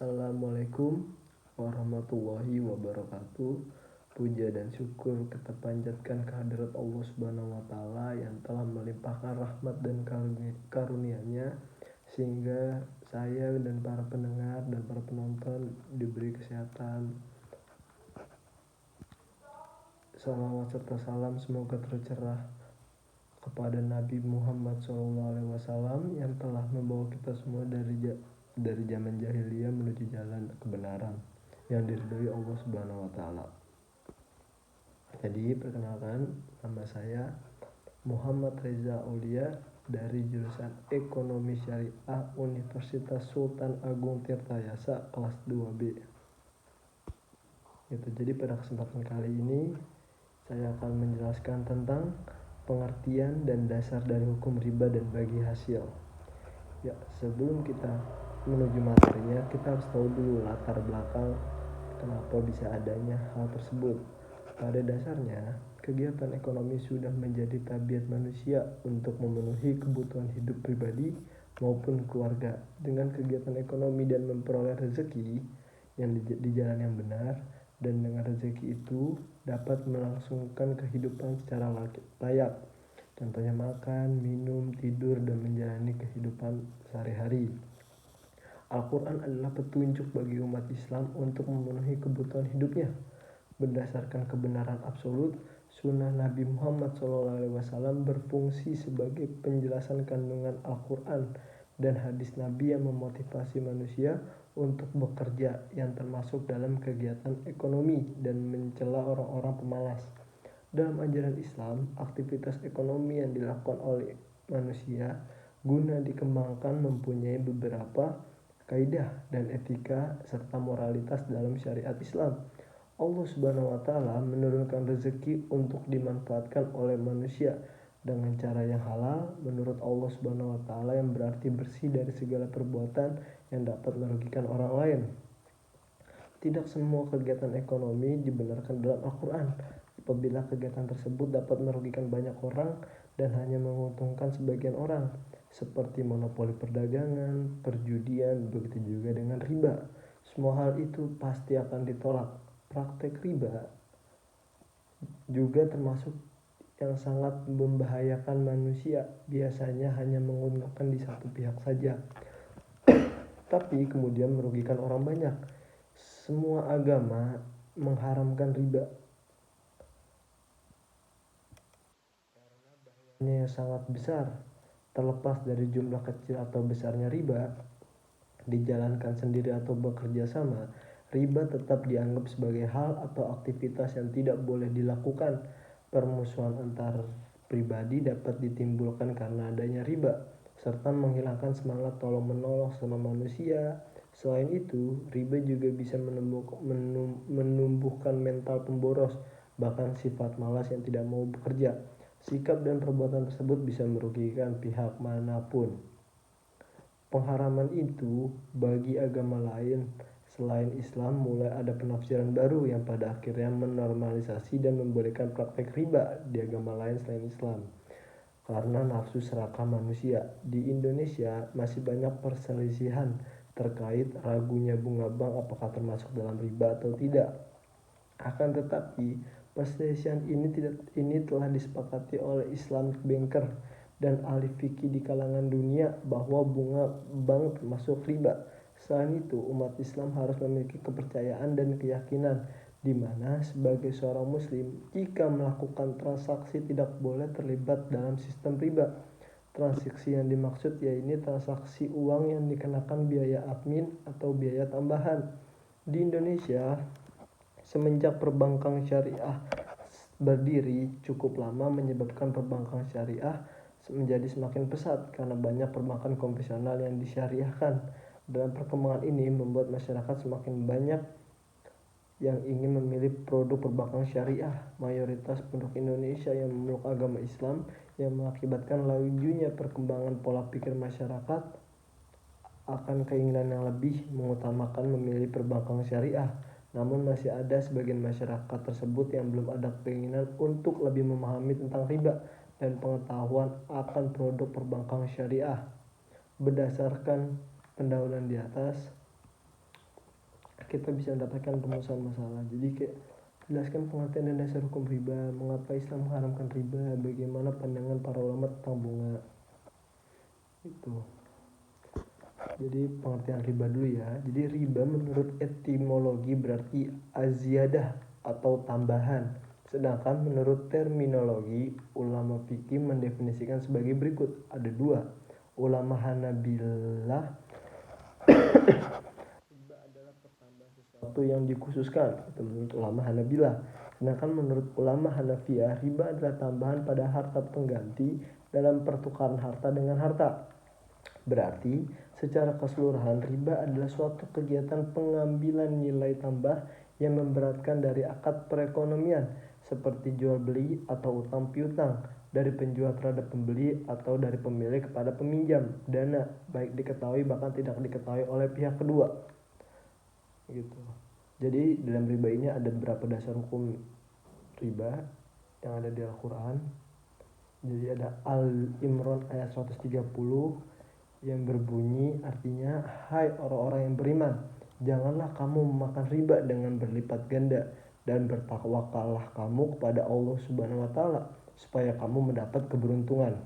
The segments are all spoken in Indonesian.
Assalamualaikum warahmatullahi wabarakatuh. Puja dan syukur kita panjatkan kehadirat Allah Subhanahu wa taala yang telah melimpahkan rahmat dan karunia-Nya sehingga saya dan para pendengar dan para penonton diberi kesehatan. Salawat serta salam semoga tercurah kepada Nabi Muhammad SAW yang telah membawa kita semua dari zaman jahiliyah menuju jalan kebenaran yang diridhoi Allah Subhanahu wa taala. Jadi perkenalkan, nama saya Muhammad Reza Aulia dari jurusan Ekonomi Syariah Universitas Sultan Agung Tirtayasa kelas 2B. Jadi pada kesempatan kali ini saya akan menjelaskan tentang pengertian dan dasar dari hukum riba dan bagi hasil. Ya, sebelum kita menuju materinya, kita harus tahu dulu latar belakang kenapa bisa adanya hal tersebut. Pada dasarnya, kegiatan ekonomi sudah menjadi tabiat manusia untuk memenuhi kebutuhan hidup pribadi maupun keluarga. Dengan kegiatan ekonomi dan memperoleh rezeki yang di jalan yang benar, dan dengan rezeki itu dapat melangsungkan kehidupan secara layak. Contohnya makan, minum, tidur, dan menjalani kehidupan sehari-hari. Al-Quran adalah petunjuk bagi umat Islam untuk memenuhi kebutuhan hidupnya. Berdasarkan kebenaran absolut, sunnah Nabi Muhammad SAW berfungsi sebagai penjelasan kandungan Al-Quran dan hadis Nabi yang memotivasi manusia untuk bekerja, yang termasuk dalam kegiatan ekonomi dan mencela orang-orang pemalas. Dalam ajaran Islam, aktivitas ekonomi yang dilakukan oleh manusia guna dikembangkan mempunyai beberapa kaidah dan etika serta moralitas dalam syariat Islam. Allah Subhanahu wa taala menurunkan rezeki untuk dimanfaatkan oleh manusia dengan cara yang halal menurut Allah Subhanahu wa taala, yang berarti bersih dari segala perbuatan yang dapat merugikan orang lain. Tidak semua kegiatan ekonomi dibenarkan dalam Al-Quran. Apabila kegiatan tersebut dapat merugikan banyak orang dan hanya menguntungkan sebagian orang, seperti monopoli perdagangan, perjudian, begitu juga dengan riba. Semua hal itu pasti akan ditolak. Praktek riba juga termasuk yang sangat membahayakan manusia, biasanya hanya menguntungkan di satu pihak saja, tapi kemudian merugikan orang banyak. Semua agama mengharamkan riba karena bahayanya yang sangat besar. Terlepas dari jumlah kecil atau besarnya riba, dijalankan sendiri atau bekerja sama, riba tetap dianggap sebagai hal atau aktivitas yang tidak boleh dilakukan. Permusuhan antar pribadi dapat ditimbulkan karena adanya riba, serta menghilangkan semangat tolong-menolong sama manusia. Selain itu, riba juga bisa menumbuhkan mental pemboros, bahkan sifat malas yang tidak mau bekerja. Sikap dan perbuatan tersebut bisa merugikan pihak manapun. Pengharaman itu bagi agama lain selain Islam mulai ada penafsiran baru yang pada akhirnya menormalisasi dan membolehkan praktek riba di agama lain selain Islam karena nafsu serakah manusia. Di Indonesia masih banyak perselisihan terkait ragunya bunga bank apakah termasuk dalam riba atau tidak. Akan tetapi perselisihan ini telah disepakati oleh Islamic banker dan ahli fikih di kalangan dunia bahwa bunga bank termasuk riba. Selain itu, umat Islam harus memiliki kepercayaan dan keyakinan di mana sebagai seorang muslim, jika melakukan transaksi tidak boleh terlibat dalam sistem riba. Transaksi yang dimaksud yaitu transaksi uang yang dikenakan biaya admin atau biaya tambahan. Di Indonesia, semenjak perbankan syariah berdiri cukup lama, menyebabkan perbankan syariah menjadi semakin pesat karena banyak perbankan konvensional yang disyariahkan. Dalam perkembangan ini membuat masyarakat semakin banyak yang ingin memilih produk perbankan syariah. Mayoritas penduduk Indonesia yang memeluk agama Islam, yang mengakibatkan lajunya perkembangan pola pikir masyarakat akan keinginan yang lebih mengutamakan memilih perbankan syariah. Namun masih ada sebagian masyarakat tersebut yang belum ada keinginan untuk lebih memahami tentang riba dan pengetahuan akan produk perbankan syariah. Berdasarkan pendahuluan di atas, kita bisa mendapatkan permasalahan masalah. Jadi kayak jelaskan pengertian dan dasar hukum riba, mengapa Islam mengharamkan riba, bagaimana pandangan para ulama tentang bunga. Itu. Jadi pengertian riba dulu ya. Jadi riba menurut etimologi berarti aziyadah atau tambahan. Sedangkan menurut terminologi, ulama fikih mendefinisikan sebagai berikut. Ada dua. Ulama Hanabilah, riba adalah pertambahan sesuatu yang dikhususkan. Itu menurut ulama Hanabilah. Sedangkan menurut ulama Hanafiyah, riba adalah tambahan pada harta pengganti dalam pertukaran harta dengan harta. Berarti, secara keseluruhan riba adalah suatu kegiatan pengambilan nilai tambah yang memberatkan dari akad perekonomian, seperti jual beli atau utang piutang, dari penjual terhadap pembeli atau dari pemilik kepada peminjam dana, baik diketahui bahkan tidak diketahui oleh pihak kedua. Gitu. Jadi dalam riba ini ada beberapa dasar hukum riba yang ada di Al-Quran. Jadi ada Al-Imran ayat 130 yang berbunyi artinya, hai orang-orang yang beriman, janganlah kamu memakan riba dengan berlipat ganda, dan bertakwakallah kamu kepada Allah Subhanahu wa taala supaya kamu mendapat keberuntungan.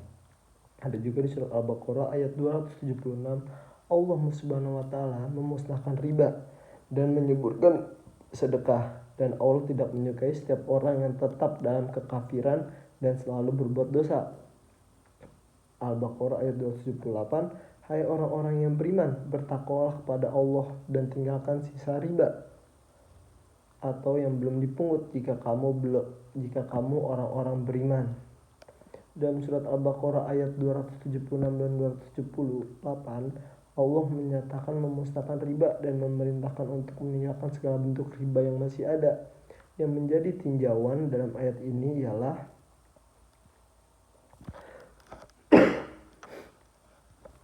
Ada juga di surat Al-Baqarah ayat 276, Allah Subhanahu wa taala memusnahkan riba dan menyuburkan sedekah, dan Allah tidak menyukai setiap orang yang tetap dalam kekafiran dan selalu berbuat dosa. Al-Baqarah ayat 278, hai orang-orang yang beriman, bertakwalah kepada Allah dan tinggalkan sisa riba atau yang belum dipungut jika kamu orang-orang beriman. Dalam surat Al-Baqarah ayat 276 dan 278, Allah menyatakan memusnahkan riba dan memerintahkan untuk meninggalkan segala bentuk riba yang masih ada. Yang menjadi tinjauan dalam ayat ini ialah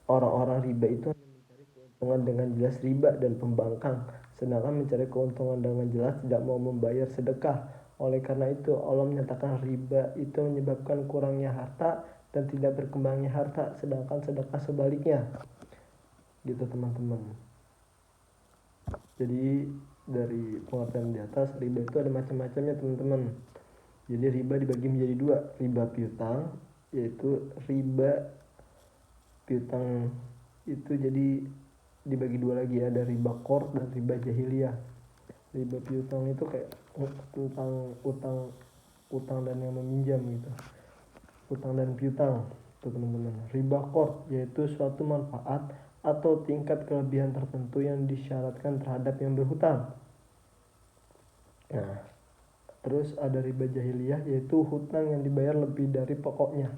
orang-orang riba itu mencari keuntungan dengan jelas riba dan pembangkang, sedangkan mencari keuntungan dengan jelas tidak mau membayar sedekah. Oleh karena itu Allah menyatakan riba itu menyebabkan kurangnya harta dan tidak berkembangnya harta, sedangkan sedekah sebaliknya. Gitu teman-teman. Jadi dari pengertian di atas, riba itu ada macam-macamnya teman-teman. Jadi riba dibagi menjadi dua, riba piutang, yaitu riba piutang itu jadi dibagi dua lagi ya, ada riba qard dan riba jahiliyah. Riba piutang itu kayak tentang utang dan yang meminjam gitu, utang dan piutang tuh teman-teman. Riba qard yaitu suatu manfaat atau tingkat kelebihan tertentu yang disyaratkan terhadap yang berhutang. Nah, terus ada riba jahiliyah yaitu hutang yang dibayar lebih dari pokoknya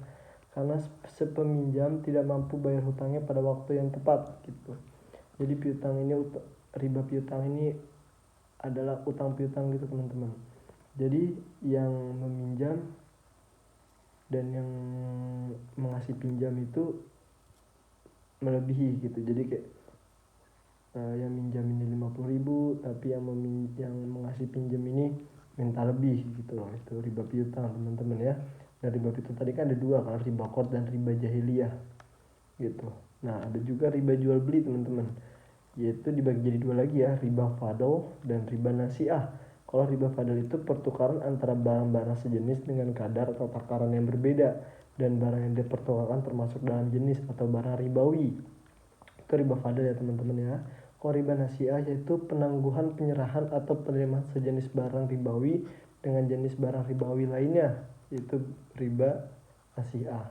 karena sepeminjam tidak mampu bayar hutangnya pada waktu yang tepat gitu. Jadi riba piutang ini adalah utang piutang gitu teman-teman. Jadi yang meminjam dan yang mengasih pinjam itu melebihi gitu. Jadi kayak yang minjam ini 50.000 tapi yang mengasih pinjam ini minta lebih gitu loh. Itu riba piutang teman-teman ya. Dan riba piutang tadi kan ada dua kan, riba qard dan riba jahiliyah gitu. Nah ada juga riba jual beli teman-teman, yaitu dibagi jadi dua lagi ya, riba fadl dan riba nasiah. Kalau riba fadl itu pertukaran antara barang-barang sejenis dengan kadar atau takaran yang berbeda, dan barang yang dipertukarkan termasuk dalam jenis atau barang ribawi. Itu riba fadl ya teman-teman ya. Kalau riba nasiah yaitu penangguhan penyerahan atau penerimaan sejenis barang ribawi dengan jenis barang ribawi lainnya, yaitu riba nasiah.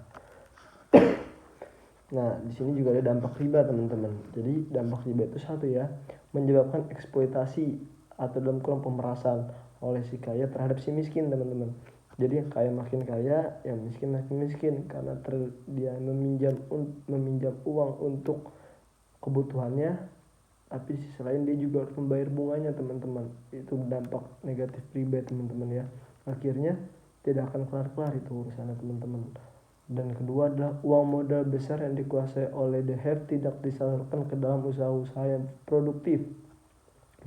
Nah, di sini juga ada dampak riba teman-teman. Jadi dampak riba itu satu ya, menyebabkan eksploitasi atau dalam kurang pemerasan oleh si kaya terhadap si miskin teman-teman. Jadi yang kaya makin kaya, yang miskin makin miskin karena dia meminjam uang untuk kebutuhannya, tapi di sisi lain dia juga harus membayar bunganya teman-teman. Itu dampak negatif riba teman-teman ya. Akhirnya tidak akan kelar-kelar itu urusannya teman-teman. Dan kedua adalah uang modal besar yang dikuasai oleh the have tidak disalurkan ke dalam usaha-usaha yang produktif,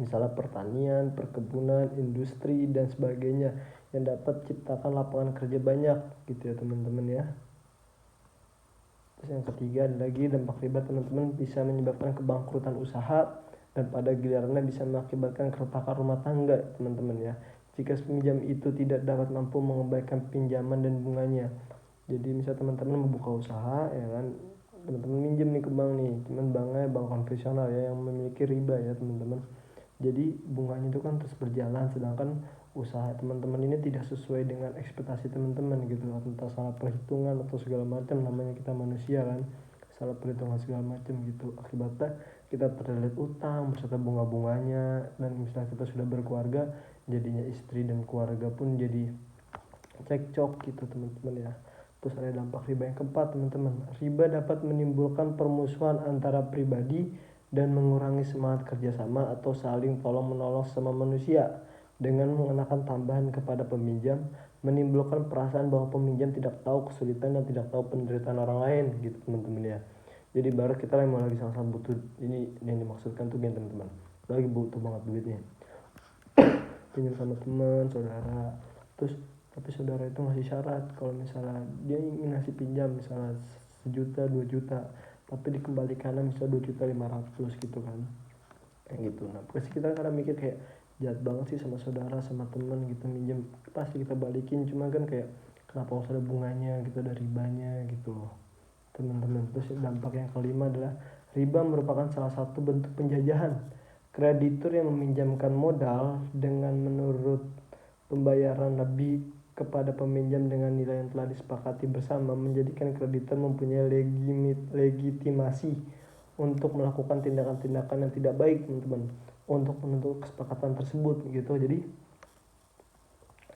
misalnya pertanian, perkebunan, industri dan sebagainya yang dapat ciptakan lapangan kerja banyak gitu ya teman-teman ya. Terus yang ketiga ada lagi dampak riba teman-teman bisa menyebabkan kebangkrutan usaha dan pada gilirannya bisa mengakibatkan keretakan rumah tangga, teman-teman ya, jika peminjam itu tidak dapat mampu mengembalikan pinjaman dan bunganya. Jadi misal teman-teman membuka usaha ya kan, teman-teman minjem nih ke bank nih, cuman banknya bank konvensional ya yang memiliki riba ya teman-teman. Jadi bunganya itu kan terus berjalan, sedangkan usaha teman-teman ini tidak sesuai dengan ekspektasi teman-teman gitu, entah salah perhitungan atau segala macam, namanya kita manusia kan, salah perhitungan segala macam gitu. Akibatnya kita terlilit utang beserta bunga-bunganya, dan misalnya kita sudah berkeluarga, jadinya istri dan keluarga pun jadi cekcok gitu teman-teman ya. Terus ada dampak riba yang keempat, teman-teman. Riba dapat menimbulkan permusuhan antara pribadi dan mengurangi semangat kerjasama atau saling tolong-menolong sama manusia. Dengan mengenakan tambahan kepada peminjam, menimbulkan perasaan bahwa peminjam tidak tahu kesulitan dan tidak tahu penderitaan orang lain gitu teman-teman ya. Jadi baru kita mau lagi sama-sama butuh, ini yang dimaksudkan tuh gini teman-teman, lagi butuh banget duitnya, pinjam sama teman, saudara, terus tapi saudara itu ngasih syarat kalau misalnya dia ingin ngasih pinjam misalnya 1 juta 2 juta, tapi dikembalikannya misalnya 2.500.000 gitu kan, kayak gitu. Nah pasti kita kadang mikir kayak jahat banget sih sama saudara, sama teman gitu, minjem pasti kita balikin, cuma kan kayak kenapa harus ada bunganya gitu, ada ribanya gitu loh teman-teman. Terus dampak yang kelima adalah riba merupakan salah satu bentuk penjajahan. Kreditur yang meminjamkan modal dengan menurut pembayaran lebih kepada peminjam dengan nilai yang telah disepakati bersama menjadikan kreditur mempunyai legitimasi untuk melakukan tindakan-tindakan yang tidak baik teman-teman untuk menuntut kesepakatan tersebut gitu.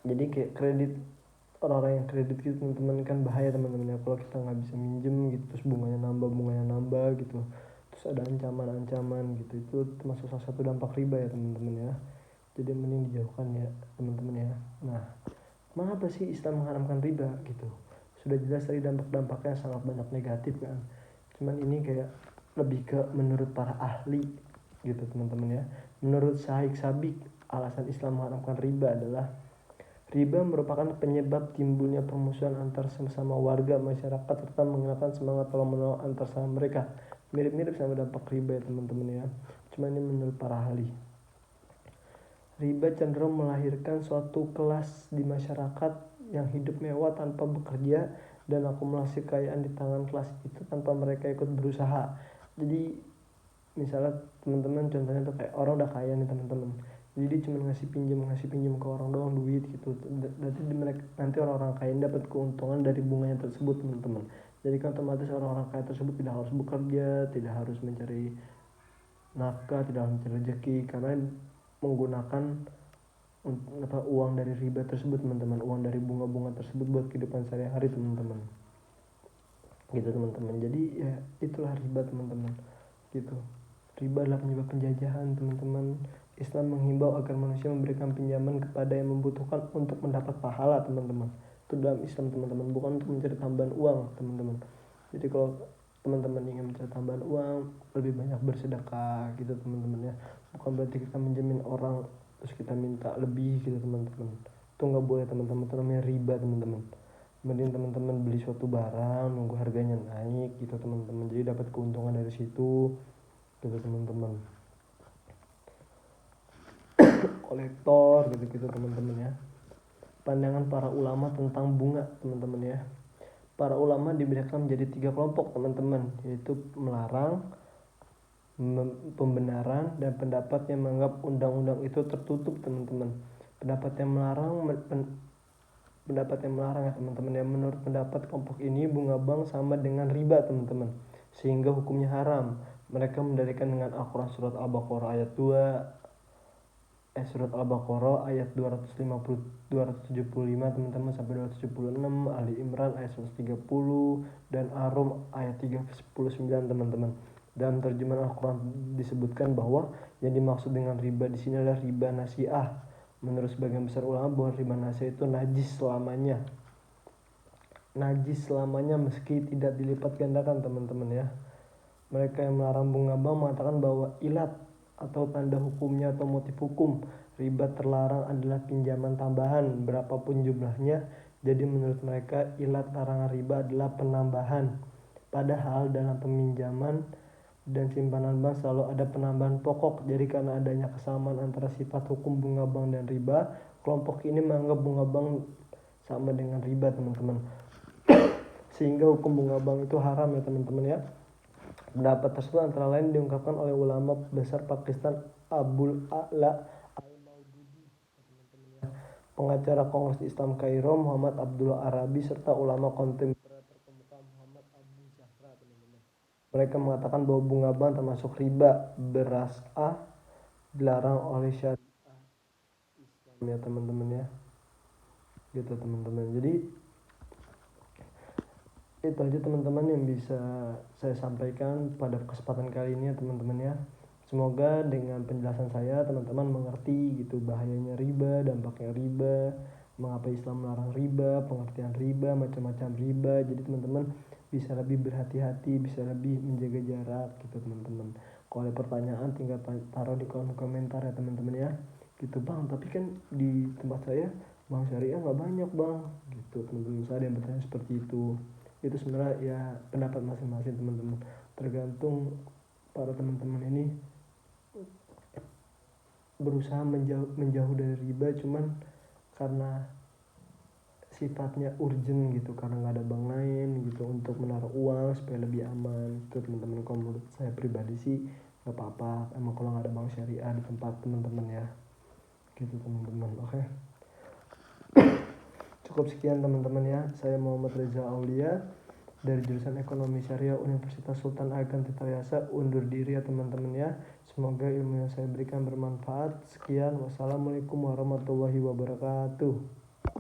Jadi kayak kredit, orang-orang yang kredit gitu teman-teman kan bahaya teman-teman ya, kalau kita nggak bisa minjem gitu terus bunganya nambah gitu, terus ada ancaman-ancaman gitu, itu termasuk salah satu dampak riba ya teman-teman ya. Jadi mending dijauhkan ya teman-teman ya. Nah mengapa sih Islam mengharamkan riba gitu? Sudah jelas tadi dampak-dampaknya sangat banyak negatif kan, cuman ini kayak lebih ke menurut para ahli gitu teman-teman ya. Menurut Syekh Sabik, alasan Islam mengharamkan riba adalah riba merupakan penyebab timbulnya permusuhan antar sesama warga masyarakat serta menghilangkan semangat tolong-menolong antar sama mereka. Mirip-mirip sama dampak riba ya teman-teman ya. Cuma ini menurut para ahli. Riba cenderung melahirkan suatu kelas di masyarakat yang hidup mewah tanpa bekerja dan akumulasi kekayaan di tangan kelas itu tanpa mereka ikut berusaha. Jadi misalnya teman-teman contohnya tuh kayak orang udah kaya nih teman-teman, jadi dia cuma ngasih pinjam ke orang doang duit gitu, nanti mereka, nanti orang-orang kaya dapat keuntungan dari bunganya tersebut teman-teman. Jadi kan otomatis orang-orang kaya tersebut tidak harus bekerja, tidak harus mencari nafkah, tidak harus mencari rezeki karena menggunakan uang dari riba tersebut teman-teman, uang dari bunga-bunga tersebut buat kehidupan sehari-hari teman-teman gitu teman-teman. Jadi ya itulah riba teman-teman gitu. Riba adalah penyebab penjajahan teman-teman. Islam menghimbau agar manusia memberikan pinjaman kepada yang membutuhkan untuk mendapat pahala teman-teman. Itu dalam Islam teman-teman, bukan untuk mencari tambahan uang teman-teman. Jadi kalau teman-teman ingin mencari tambahan uang, lebih banyak bersedekah gitu teman-teman ya. Bukan berarti kita menjamin orang terus kita minta lebih gitu teman-teman. Itu nggak boleh teman-teman, itu namanya riba teman-teman. Mending teman-teman beli suatu barang, nunggu harganya naik gitu teman-teman, jadi dapat keuntungan dari situ gitu teman-teman. Kolektor gitu-gitu teman-teman ya. Pandangan para ulama tentang bunga teman-teman ya. Para ulama dibedakan menjadi 3 kelompok teman-teman, yaitu melarang, pembenaran, dan pendapat yang menganggap undang-undang itu tertutup teman-teman. Pendapat yang melarang ya teman-teman ya. Menurut pendapat kelompok ini bunga bank sama dengan riba teman-teman, sehingga hukumnya haram. Mereka mendalilkan dengan Al-Quran surat Al-Baqarah ayat 275 teman-teman sampai 276, Ali Imran ayat 130, dan Ar-Rum ayat 39 teman-teman. Dalam terjemahan Al-Quran disebutkan bahwa yang dimaksud dengan riba di sini adalah riba nasiah. Menurut sebagian besar ulama bahwa riba nasiah itu najis selamanya meski tidak dilipat gandakan teman-teman ya. Mereka yang melarang bunga bank mengatakan bahwa ilat atau tanda hukumnya atau motif hukum riba terlarang adalah pinjaman tambahan berapapun jumlahnya. Jadi menurut mereka ilat larangan riba adalah penambahan. Padahal dalam peminjaman dan simpanan bank selalu ada penambahan pokok. Jadi karena adanya kesamaan antara sifat hukum bunga bank dan riba, kelompok ini menganggap bunga bank sama dengan riba, teman-teman. Sehingga hukum bunga bank itu haram ya, teman-teman ya. Pendapat tersebut antara lain diungkapkan oleh ulama besar Pakistan Abul A'la Al-Maududi, pengacara Kongres Islam Kairo Muhammad Abdul Arabi, serta ulama kontemporer terkemuka Muhammad Abu Zahra, teman-teman. Mereka mengatakan bahwa bunga bank termasuk riba beras'ah, dilarang oleh syariah Islam ya, teman-teman ya. Gitu, teman-teman. Jadi itu aja, teman-teman, yang bisa saya sampaikan pada kesempatan kali ini ya, teman-teman ya. Semoga dengan penjelasan saya teman-teman mengerti gitu bahayanya riba, dampaknya riba, mengapa Islam melarang riba, pengertian riba, macam-macam riba. Jadi teman-teman bisa lebih berhati-hati, bisa lebih menjaga jarak gitu, teman-teman. Kalau ada pertanyaan tinggal taruh di kolom komentar ya, teman-teman ya. Gitu bang, tapi kan di tempat saya bank syariah nggak banyak bang, gitu teman-teman. Saya ada yang bertanya seperti itu sebenarnya ya pendapat masing-masing, teman-teman. Tergantung para teman-teman ini berusaha menjauh dari riba cuman karena sifatnya urgent gitu, karena nggak ada bank lain gitu untuk menaruh uang supaya lebih aman itu, teman-teman. Kalau menurut saya pribadi sih nggak apa-apa emang kalau nggak ada bank syariah di tempat teman-teman ya, gitu teman-teman. Oke, cukup sekian teman-teman ya. Saya Muhammad Reza Aulia dari jurusan Ekonomi Syariah Universitas Sultan Ageng Tirtayasa undur diri ya, teman-teman ya. Semoga ilmu yang saya berikan bermanfaat. Sekian, wassalamualaikum warahmatullahi wabarakatuh.